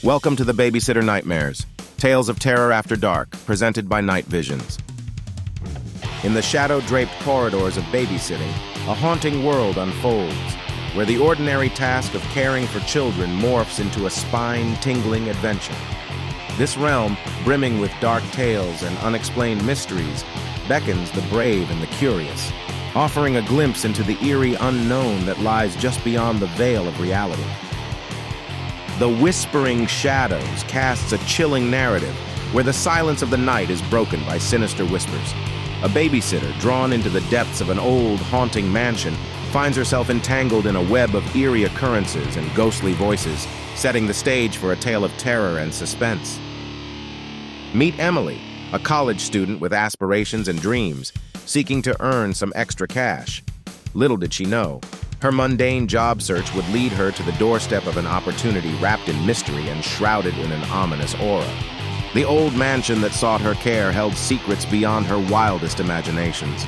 Welcome to the Babysitter Nightmares, Tales of Terror After Dark, presented by Night Visions. In the shadow-draped corridors of babysitting, a haunting world unfolds, where the ordinary task of caring for children morphs into a spine-tingling adventure. This realm, brimming with dark tales and unexplained mysteries, beckons the brave and the curious, offering a glimpse into the eerie unknown that lies just beyond the veil of reality. The Whispering Shadows casts a chilling narrative where the silence of the night is broken by sinister whispers. A babysitter drawn into the depths of an old, haunting mansion finds herself entangled in a web of eerie occurrences and ghostly voices, setting the stage for a tale of terror and suspense. Meet Emily, a college student with aspirations and dreams, seeking to earn some extra cash. Little did she know, her mundane job search would lead her to the doorstep of an opportunity wrapped in mystery and shrouded in an ominous aura. The old mansion that sought her care held secrets beyond her wildest imaginations.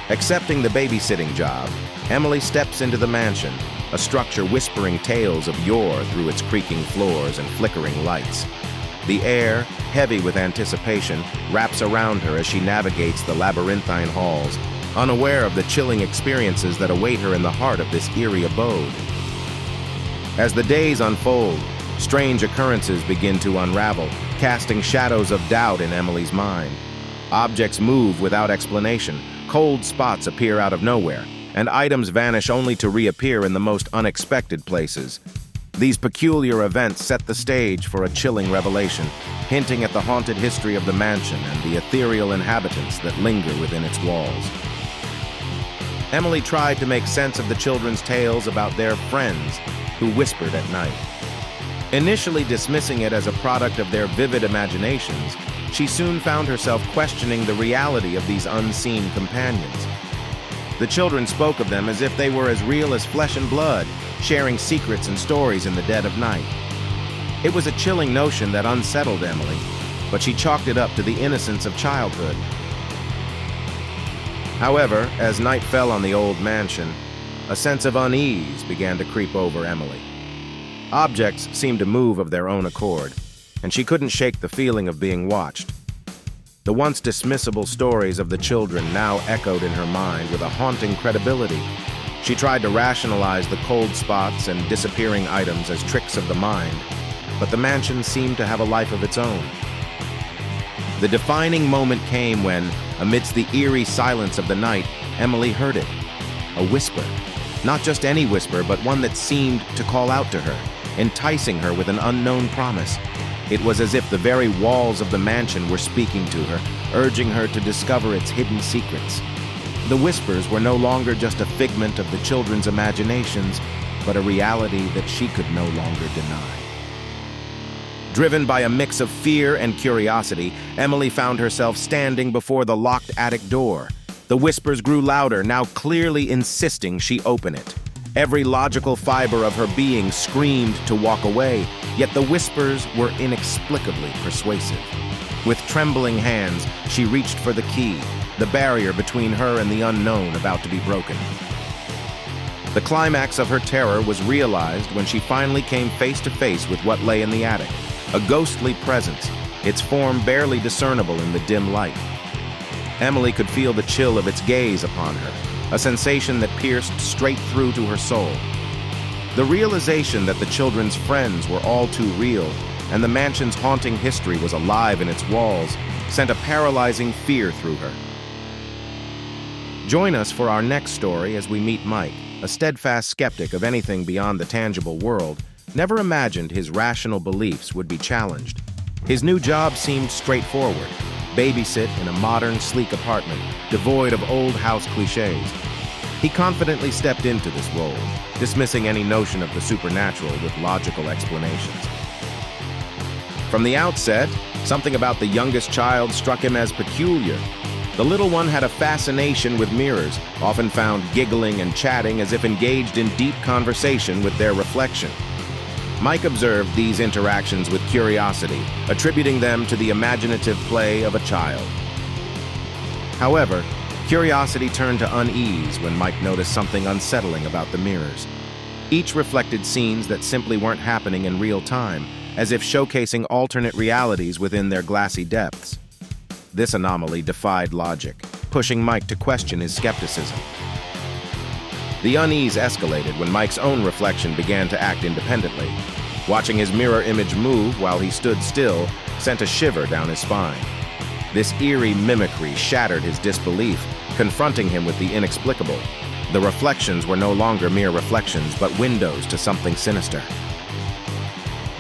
Accepting the babysitting job, Emily steps into the mansion, a structure whispering tales of yore through its creaking floors and flickering lights. The air, heavy with anticipation, wraps around her as she navigates the labyrinthine halls, unaware of the chilling experiences that await her in the heart of this eerie abode. As the days unfold, strange occurrences begin to unravel, casting shadows of doubt in Emily's mind. Objects move without explanation, cold spots appear out of nowhere, and items vanish only to reappear in the most unexpected places. These peculiar events set the stage for a chilling revelation, hinting at the haunted history of the mansion and the ethereal inhabitants that linger within its walls. Emily tried to make sense of the children's tales about their friends who whispered at night. Initially dismissing it as a product of their vivid imaginations, she soon found herself questioning the reality of these unseen companions. The children spoke of them as if they were as real as flesh and blood, sharing secrets and stories in the dead of night. It was a chilling notion that unsettled Emily, but she chalked it up to the innocence of childhood. However, as night fell on the old mansion, a sense of unease began to creep over Emily. Objects seemed to move of their own accord, and she couldn't shake the feeling of being watched. The once dismissible stories of the children now echoed in her mind with a haunting credibility. She tried to rationalize the cold spots and disappearing items as tricks of the mind, but the mansion seemed to have a life of its own. The defining moment came when, amidst the eerie silence of the night, Emily heard it. A whisper. Not just any whisper, but one that seemed to call out to her, enticing her with an unknown promise. It was as if the very walls of the mansion were speaking to her, urging her to discover its hidden secrets. The whispers were no longer just a figment of the children's imaginations, but a reality that she could no longer deny. Driven by a mix of fear and curiosity, Emily found herself standing before the locked attic door. The whispers grew louder, now clearly insisting she open it. Every logical fiber of her being screamed to walk away, yet the whispers were inexplicably persuasive. With trembling hands, she reached for the key, the barrier between her and the unknown about to be broken. The climax of her terror was realized when she finally came face to face with what lay in the attic. A ghostly presence, its form barely discernible in the dim light. Emily could feel the chill of its gaze upon her, a sensation that pierced straight through to her soul. The realization that the children's friends were all too real, and the mansion's haunting history was alive in its walls, sent a paralyzing fear through her. Join us for our next story as we meet Mike, a steadfast skeptic of anything beyond the tangible world. Never imagined his rational beliefs would be challenged. His new job seemed straightforward: babysit in a modern, sleek apartment, devoid of old house cliches. He confidently stepped into this role, dismissing any notion of the supernatural with logical explanations. From the outset, something about the youngest child struck him as peculiar. The little one had a fascination with mirrors, often found giggling and chatting as if engaged in deep conversation with their reflection. Mike observed these interactions with curiosity, attributing them to the imaginative play of a child. However, curiosity turned to unease when Mike noticed something unsettling about the mirrors. Each reflected scenes that simply weren't happening in real time, as if showcasing alternate realities within their glassy depths. This anomaly defied logic, pushing Mike to question his skepticism. The unease escalated when Mike's own reflection began to act independently. Watching his mirror image move while he stood still sent a shiver down his spine. This eerie mimicry shattered his disbelief, confronting him with the inexplicable. The reflections were no longer mere reflections, but windows to something sinister.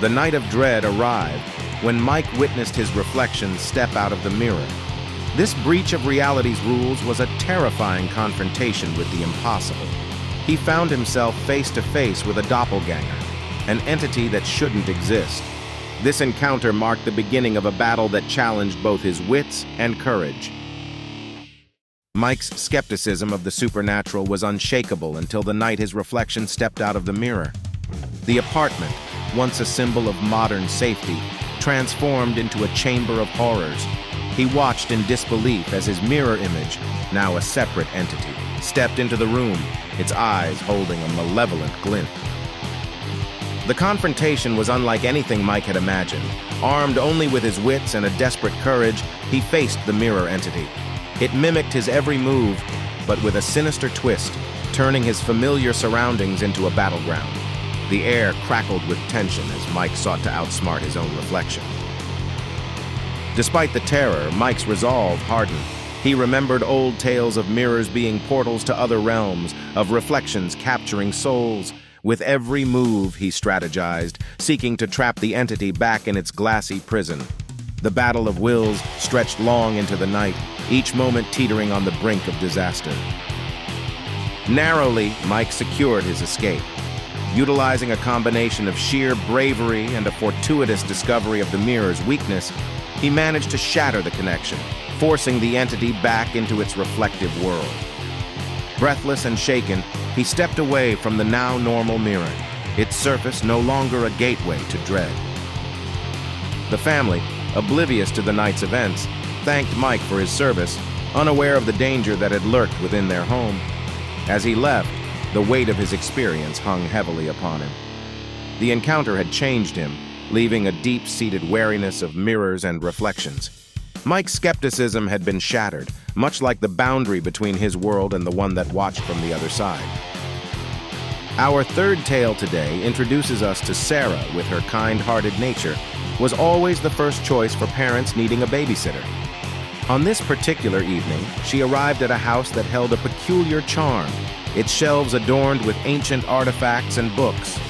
The night of dread arrived when Mike witnessed his reflection step out of the mirror. This breach of reality's rules was a terrifying confrontation with the impossible. He found himself face to face with a doppelganger, an entity that shouldn't exist. This encounter marked the beginning of a battle that challenged both his wits and courage. Mike's skepticism of the supernatural was unshakable until the night his reflection stepped out of the mirror. The apartment, once a symbol of modern safety, transformed into a chamber of horrors. He watched in disbelief as his mirror image, now a separate entity, stepped into the room, its eyes holding a malevolent glint. The confrontation was unlike anything Mike had imagined. Armed only with his wits and a desperate courage, he faced the mirror entity. It mimicked his every move, but with a sinister twist, turning his familiar surroundings into a battleground. The air crackled with tension as Mike sought to outsmart his own reflection. Despite the terror, Mike's resolve hardened. He remembered old tales of mirrors being portals to other realms, of reflections capturing souls. With every move, he strategized, seeking to trap the entity back in its glassy prison. The battle of wills stretched long into the night, each moment teetering on the brink of disaster. Narrowly, Mike secured his escape. Utilizing a combination of sheer bravery and a fortuitous discovery of the mirror's weakness, he managed to shatter the connection, forcing the entity back into its reflective world. Breathless and shaken, he stepped away from the now normal mirror, its surface no longer a gateway to dread. The family, oblivious to the night's events, thanked Mike for his service, unaware of the danger that had lurked within their home. As he left, the weight of his experience hung heavily upon him. The encounter had changed him, leaving a deep-seated wariness of mirrors and reflections. Mike's skepticism had been shattered, much like the boundary between his world and the one that watched from the other side. Our third tale today introduces us to Sarah. With her kind-hearted nature, was always the first choice for parents needing a babysitter. On this particular evening, she arrived at a house that held a peculiar charm, its shelves adorned with ancient artifacts and books.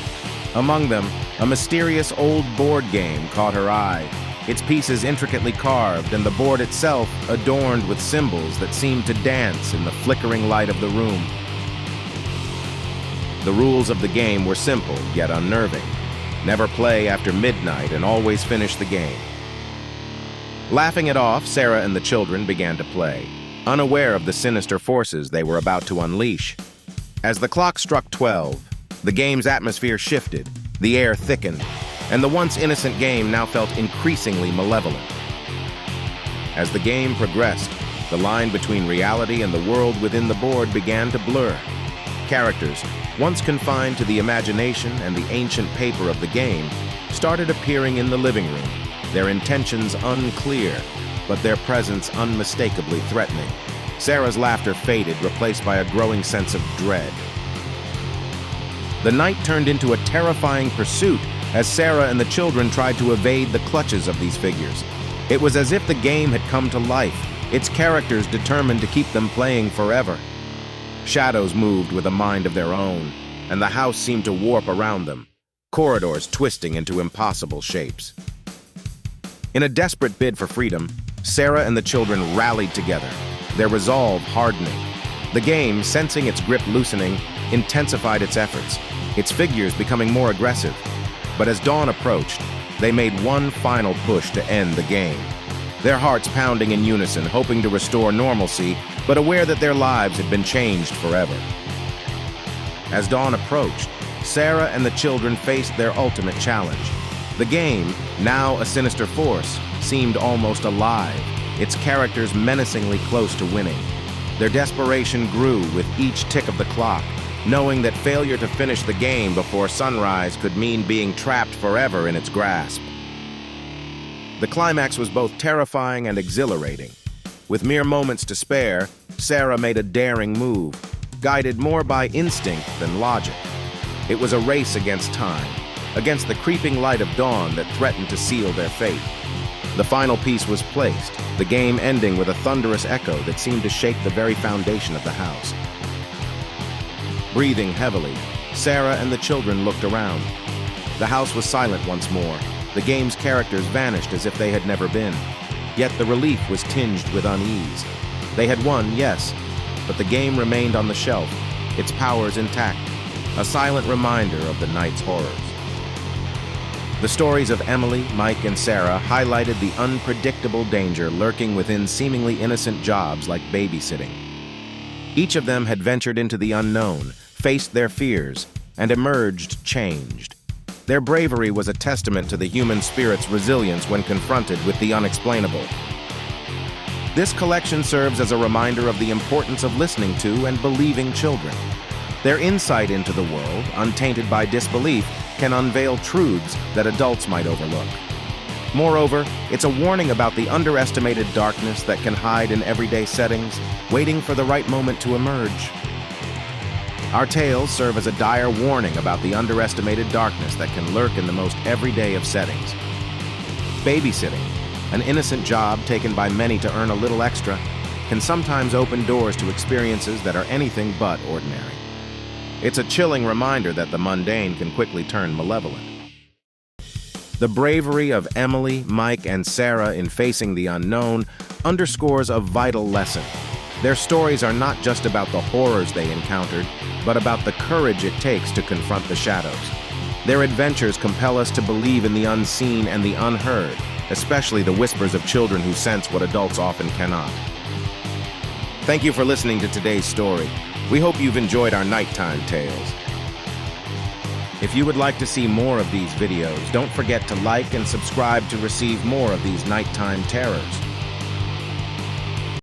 Among them, a mysterious old board game caught her eye, its pieces intricately carved and the board itself adorned with symbols that seemed to dance in the flickering light of the room. The rules of the game were simple, yet unnerving. Never play after midnight and always finish the game. Laughing it off, Sarah and the children began to play, unaware of the sinister forces they were about to unleash. As the clock struck 12, the game's atmosphere shifted, the air thickened, and the once innocent game now felt increasingly malevolent. As the game progressed, the line between reality and the world within the board began to blur. Characters, once confined to the imagination and the ancient paper of the game, started appearing in the living room, their intentions unclear, but their presence unmistakably threatening. Sarah's laughter faded, replaced by a growing sense of dread. The night turned into a terrifying pursuit as Sarah and the children tried to evade the clutches of these figures. It was as if the game had come to life, its characters determined to keep them playing forever. Shadows moved with a mind of their own, and the house seemed to warp around them, corridors twisting into impossible shapes. In a desperate bid for freedom, Sarah and the children rallied together, their resolve hardening. The game, sensing its grip loosening, intensified its efforts, its figures becoming more aggressive. But as dawn approached, they made one final push to end the game. Their hearts pounding in unison, hoping to restore normalcy, but aware that their lives had been changed forever. As dawn approached, Sarah and the children faced their ultimate challenge. The game, now a sinister force, seemed almost alive, its characters menacingly close to winning. Their desperation grew with each tick of the clock, knowing that failure to finish the game before sunrise could mean being trapped forever in its grasp. The climax was both terrifying and exhilarating. With mere moments to spare, Sarah made a daring move, guided more by instinct than logic. It was a race against time, against the creeping light of dawn that threatened to seal their fate. The final piece was placed, the game ending with a thunderous echo that seemed to shake the very foundation of the house. Breathing heavily, Sarah and the children looked around. The house was silent once more. The game's characters vanished as if they had never been. Yet the relief was tinged with unease. They had won, yes, but the game remained on the shelf, its powers intact, a silent reminder of the night's horrors. The stories of Emily, Mike, and Sarah highlighted the unpredictable danger lurking within seemingly innocent jobs like babysitting. Each of them had ventured into the unknown, faced their fears, and emerged changed. Their bravery was a testament to the human spirit's resilience when confronted with the unexplainable. This collection serves as a reminder of the importance of listening to and believing children. Their insight into the world, untainted by disbelief, can unveil truths that adults might overlook. Moreover, it's a warning about the underestimated darkness that can hide in everyday settings, waiting for the right moment to emerge. Our tales serve as a dire warning about the underestimated darkness that can lurk in the most everyday of settings. Babysitting, an innocent job taken by many to earn a little extra, can sometimes open doors to experiences that are anything but ordinary. It's a chilling reminder that the mundane can quickly turn malevolent. The bravery of Emily, Mike, and Sarah in facing the unknown underscores a vital lesson. Their stories are not just about the horrors they encountered, but about the courage it takes to confront the shadows. Their adventures compel us to believe in the unseen and the unheard, especially the whispers of children who sense what adults often cannot. Thank you for listening to today's story. We hope you've enjoyed our nighttime tales. If you would like to see more of these videos, don't forget to like and subscribe to receive more of these nighttime terrors.